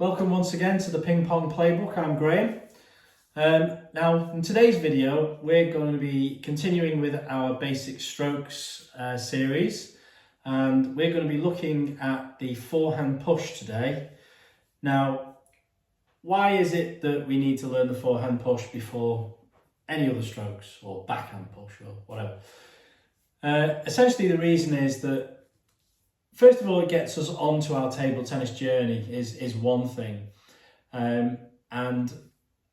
Welcome once again to the Ping-Pong Playbook. I'm Graham. Now in today's video we're going to be continuing with our basic strokes series, and we're going to be looking at the forehand push today. Now, why is it that we need to learn the forehand push before any other strokes, or backhand push or whatever? Essentially the reason is that first of all, it gets us onto our table tennis journey is one thing. And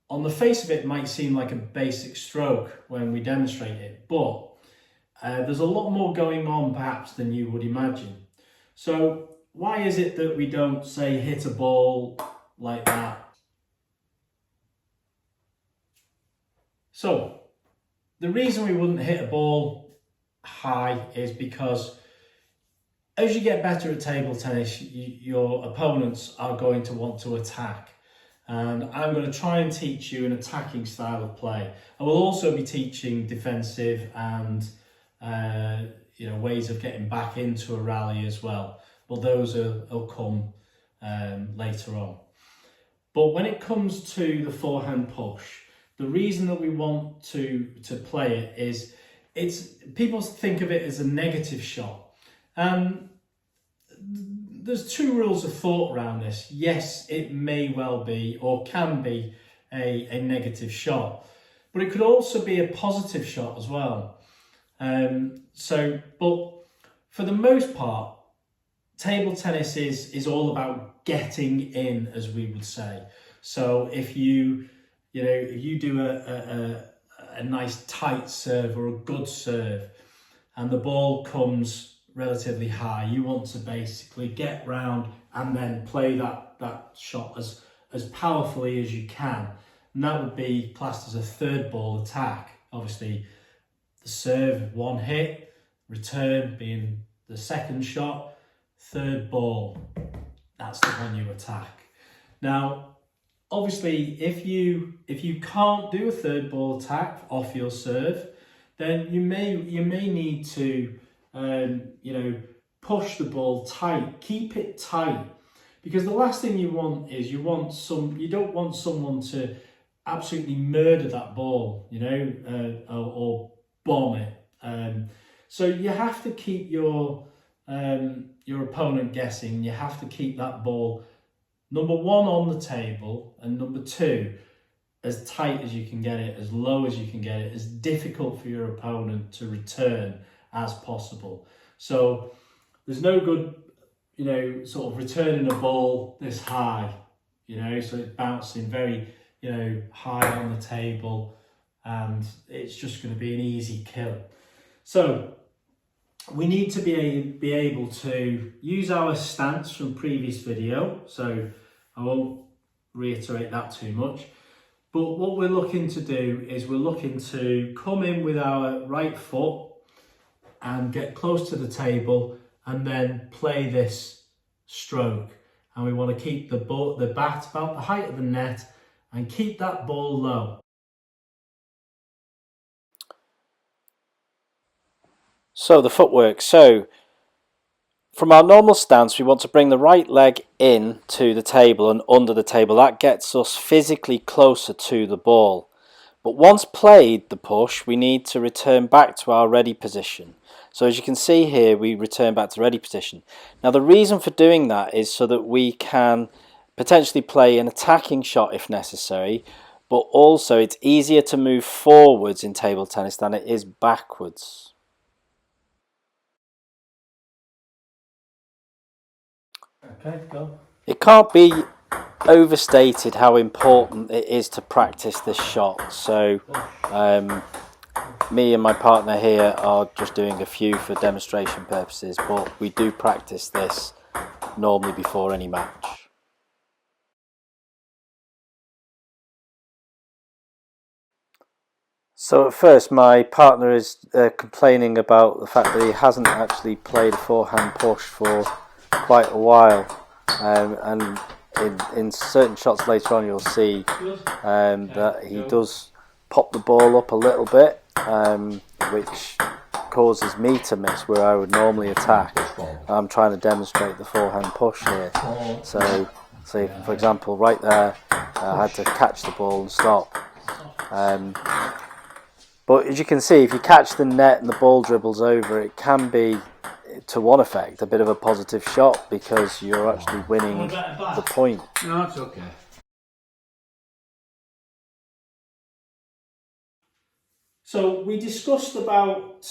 on the face of it, might seem like a basic stroke when we demonstrate it, but there's a lot more going on perhaps than you would imagine. So why is it that we don't, say, hit a ball like that? So the reason we wouldn't hit a ball high is because as you get better at table tennis, your opponents are going to want to attack. And I'm going to try and teach you an attacking style of play. I will also be teaching defensive and ways of getting back into a rally as well. But those will come later on. But when it comes to the forehand push, the reason that we want to play it is people think of it as a negative shot. There's two rules of thought around this. Yes, it may well be or can be a negative shot, but it could also be a positive shot as well. But for the most part, table tennis is all about getting in, as we would say. So if you do a nice tight serve or a good serve, and the ball comes relatively high, you want to basically get round and then play that shot as powerfully as you can, and that would be classed as a third ball attack. Obviously the serve, one hit, return being the second shot, third ball, that's the one you attack. Now obviously if you can't do a third ball attack off your serve, then you may need to push the ball tight, keep it tight, because the last thing you want is you don't want someone to absolutely murder that ball, or bomb it. So you have to keep your opponent guessing. You have to keep that ball, number one, on the table, and number two, as tight as you can get it, as low as you can get it, as difficult for your opponent to return as possible. So there's no good, sort of returning a ball this high, so it's bouncing very, high on the table, and it's just going to be an easy kill. So we need to be able to use our stance from previous video, so I won't reiterate that too much. But what we're looking to do is we're looking to come in with our right foot and get close to the table and then play this stroke. And we want to keep the bat about the height of the net and keep that ball low. So the footwork. So from our normal stance, we want to bring the right leg in to the table and under the table. That gets us physically closer to the ball. But once played the push, we need to return back to our ready position. So as you can see here, we return back to ready position. Now the reason for doing that is so that we can potentially play an attacking shot if necessary, but also it's easier to move forwards in table tennis than it is backwards. Okay, go. It can't be overstated how important it is to practice this shot. So me and my partner here are just doing a few for demonstration purposes, but we do practice this normally before any match. So at first my partner is complaining about the fact that he hasn't actually played a forehand push for quite a while, and in certain shots later on you'll see that he does pop the ball up a little bit, which causes me to miss where I would normally attack. I'm trying to demonstrate the forehand push here, so So for example, right there, I had to catch the ball and stop. But as you can see, if you catch the net and the ball dribbles over, it can be, to one effect, a bit of a positive shot because you're actually winning the point. No, it's okay. So we discussed about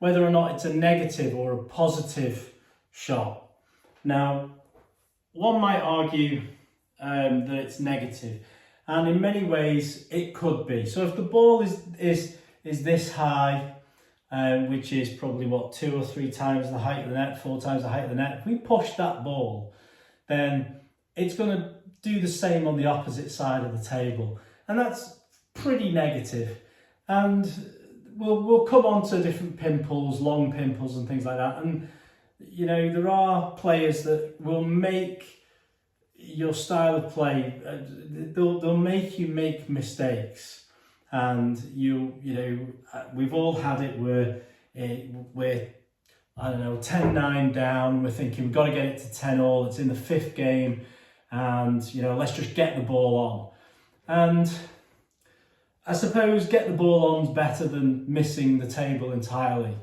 whether or not it's a negative or a positive shot. Now, one might argue that it's negative, and in many ways it could be. So if the ball is this high, which is probably what, 2 or 3 times the height of the net, 4 times the height of the net, if we push that ball, then it's going to do the same on the opposite side of the table, and that's pretty negative. And we'll come on to different pimples, long pimples and things like that. And, you know, there are players that will make your style of play, they'll make you make mistakes. And you know, we've all had it where we're, I don't know, 10-9 down. We're thinking we've got to get it to 10-all. It's in the 5th game. And, you know, let's just get the ball on. And I suppose get the ball on is better than missing the table entirely.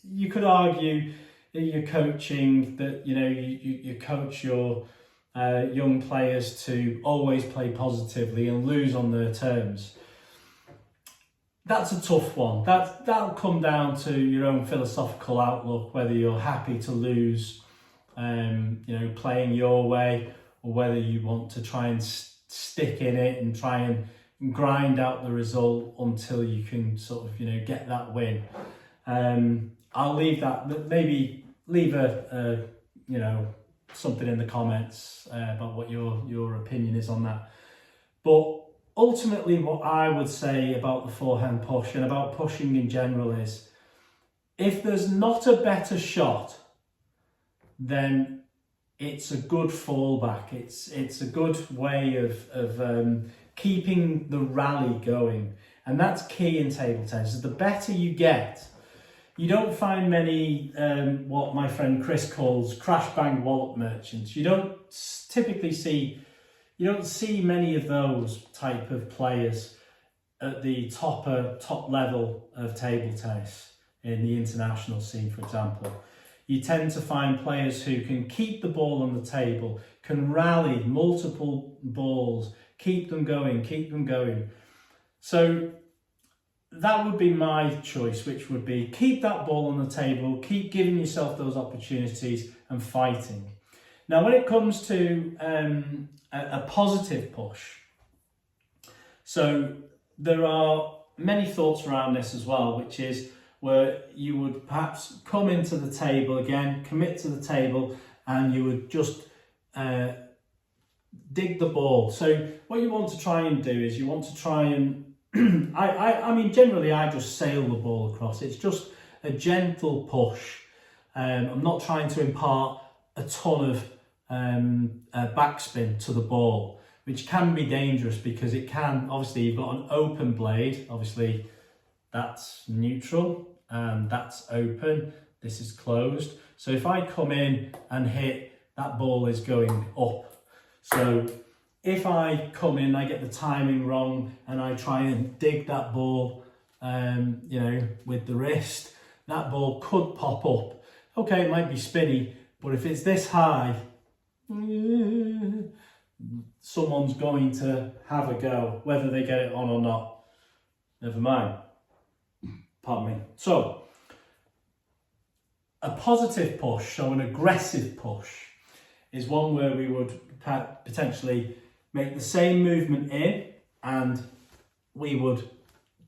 You could argue that you're coaching, that, you know, you coach your young players to always play positively and lose on their terms. That's a tough one. That'll come down to your own philosophical outlook, whether you're happy to lose, you know, playing your way, or whether you want to try and stick in it and try and grind out the result until you can sort of, you know, get that win. I'll leave that, maybe leave a you know, something in the comments about what your opinion is on that. But ultimately what I would say about the forehand push and about pushing in general is, if there's not a better shot, then it's a good fallback. It's a good way of keeping the rally going, and that's key in table tennis. The better you get, you don't find many what my friend Chris calls crash bang wallop merchants. You don't typically see, you don't see many of those type of players at the top level of table tennis in the international scene, for example. You tend to find players who can keep the ball on the table, can rally multiple balls, keep them going. So that would be my choice, which would be keep that ball on the table, keep giving yourself those opportunities and fighting. Now, when it comes to a positive push, so there are many thoughts around this as well, which is where you would perhaps come into the table again, commit to the table, and you would just dig the ball. So what you want to try and do is you want to try and, I mean, generally I just sail the ball across. It's just a gentle push. I'm not trying to impart a ton of backspin to the ball, which can be dangerous because it can, obviously you've got an open blade, obviously that's neutral and that's open, this is closed. So if I come in and hit, that ball is going up. So if I come in, I get the timing wrong and I try and dig that ball, you know, with the wrist, that ball could pop up. Okay, it might be spinny, but if it's this high, someone's going to have a go, whether they get it on or not. Never mind. Pardon me. So, a positive push, so an aggressive push, is one where we would potentially make the same movement in and we would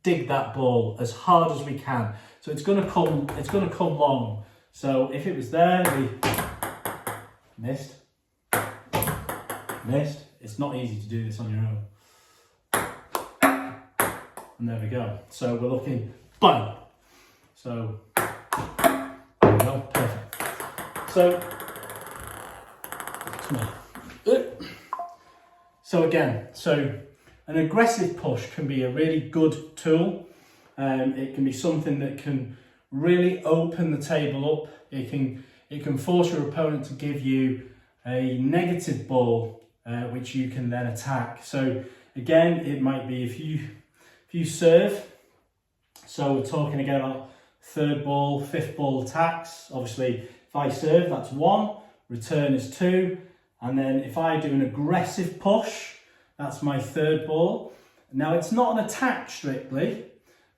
dig that ball as hard as we can. So it's going to come long. So if it was there, we missed. It's not easy to do this on your own. And there we go. So we're looking, bang. So there we go, perfect. So come on. So again, so an aggressive push can be a really good tool. It can be something that can really open the table up. It can force your opponent to give you a negative ball which you can then attack. So again, it might be if you serve, so we're talking again about third ball, fifth ball attacks. Obviously, if I serve, that's 1, return is 2, and then if I do an aggressive push, that's my third ball. Now, it's not an attack strictly,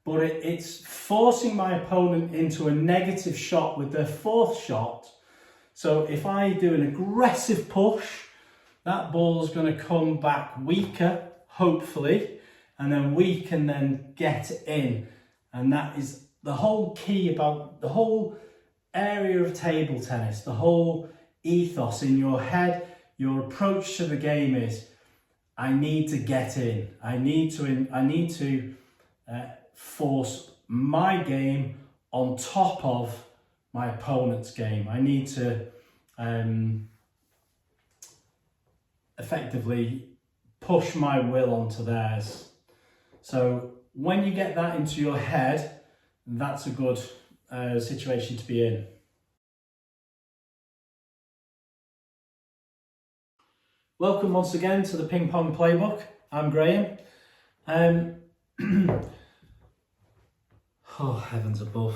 but it's forcing my opponent into a negative shot with their fourth shot. So if I do an aggressive push, that ball's going to come back weaker, hopefully, and then we can then get in. And that is the whole key about the whole area of table tennis, the whole ethos in your head, your approach to the game is, I need to get in. I need to force my game on top of my opponent's game. I need to effectively push my will onto theirs. So when you get that into your head, that's a good situation to be in. Welcome once again to the Ping Pong Playbook. I'm Graham. Oh, heavens above.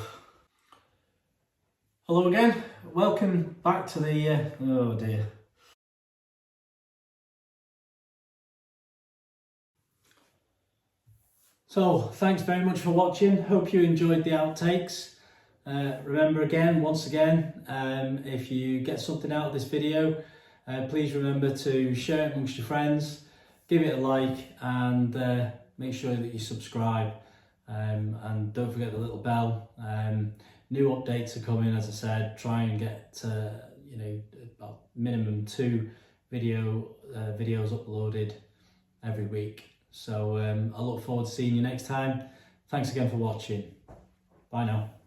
Hello again. Welcome back to the... oh dear. So, thanks very much for watching. Hope you enjoyed the outtakes. Remember again, once again, if you get something out of this video, please remember to share it amongst your friends, give it a like, and make sure that you subscribe. And don't forget the little bell. New updates are coming, as I said. Try and get about minimum 2 videos uploaded every week. So I look forward to seeing you next time. Thanks again for watching. Bye now.